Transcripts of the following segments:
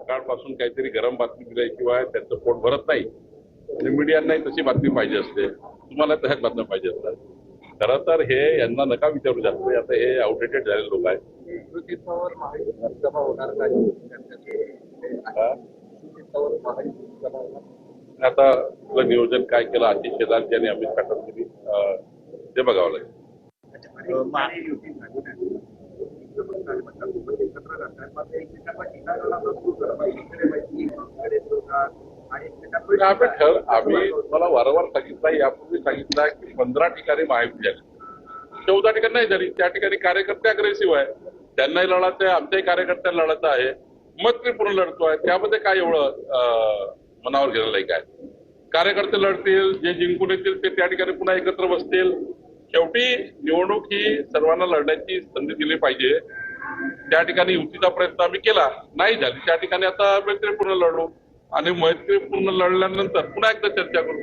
सकाळपासून काहीतरी गरम बातमी दिल्याशिवाय त्यांचं पोट भरत नाही आणि मीडियांनाही तशी बातमी पाहिजे असते, तुम्हाला तशाच बातम्या पाहिजे असतात. खरं तर हे यांना नका विचारू जास्त, आता हे आउटडेटेड झालेले लोक आहेत. आता तुला नियोजन काय केलं आतिश शेलार आणि अमित काटोलकरनी ते बघावं लागेल. आम्ही मला वारंवार सांगितलं, यापूर्वी सांगितलं की 15 ठिकाणी महायुती झाली, 14 ठिकाणी नाही झाली. त्या ठिकाणी कार्यकर्ते अग्रेसिव्ह आहे, त्यांनाही लढत आहे, आमच्याही कार्यकर्त्यांना लढत आहे, मैत्रीपूर्ण लढतो आहे. त्यामध्ये काय एवढं मनावर घेणं नाही. काय कार्यकर्ते लढतील, जे जिंकून येतील ते त्या ठिकाणी पुन्हा एकत्र बसतील. शेवटी निवडणूक ही सर्वांना लढण्याची संधी दिली पाहिजे. त्या ठिकाणी युतीचा प्रयत्न आम्ही केला, नाही झाली. त्या ठिकाणी आता मैत्रीपूर्ण लढू आणि मैत्रीपूर्ण लढल्यानंतर पुन्हा एकदा चर्चा करू.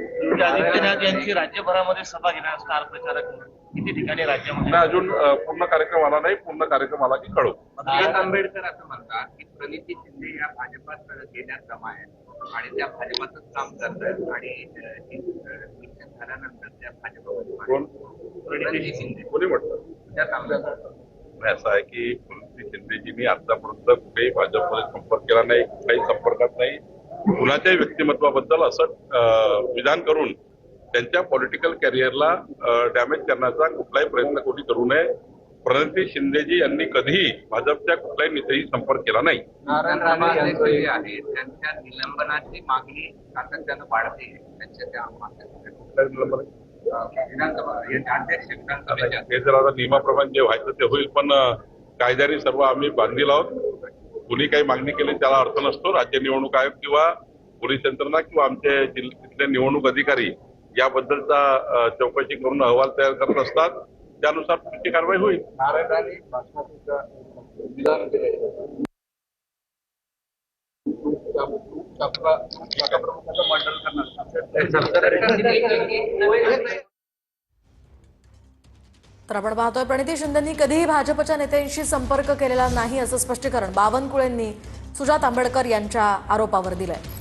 आदित्यनाथ यांची राज्यभरामध्ये सभा घेणार स्टार प्रचारक किती ठिकाणी राज्यामध्ये अजून पूर्ण कार्यक्रम आला नाही. पूर्ण कार्यक्रम आला की कळू. आंबेडकर असं म्हणतात की प्रणिती शिंदे या भाजपात गेल्या जमा आहेत आणि त्या भाजपातच काम करतात आणि इलेक्शन झाल्यानंतर त्या भाजपमध्ये प्रणिती शिंदे कोणी म्हटलं? त्या कामगार असं आहे की प्रणिती शिंदेजींनी आतापर्यंत कुठेही भाजपमध्ये संपर्क केला नाही, कुठल्याही संपर्कात नाही. कुणाच्याही व्यक्तिमत्वाबद्दल असं विधान करून त्यांच्या पॉलिटिकल कॅरियरला डॅमेज करण्याचा कुठलाही प्रयत्न कोणी करू नये. प्रणिती शिंदेजी यांनी कधीही भाजपच्या कुठल्याही नेत्याशी संपर्क केला नाही. नारायण राणे जे आहेत त्यांच्या निलंबनाची मागणी सातत्यानं वाढते. त्यांच्या त्या विधानसभा अध्यक्ष विधानसभेच्या हे जर आता नियमाप्रमाणे जे व्हायचं ते होईल, पण कायद्याने सर्व आम्ही बांधील आहोत. कुणी काही मागणी केली त्याला अर्थ नसतो. राज्य निवडणूक आयोग किंवा पोलीस यंत्रणा किंवा आमचे तिथले निवडणूक अधिकारी याबद्दलचा चौकशी करून अहवाल तयार करत असतात, त्यानुसार पुढची कारवाई होईल. तर आपण पाहतोय प्रणिती शिंदेंनी कधीही भाजपच्या नेत्यांशी संपर्क केलेला नाही असं स्पष्टीकरण बावनकुळेंनी सुजात आंबेडकर यांच्या आरोपावर दिलंय.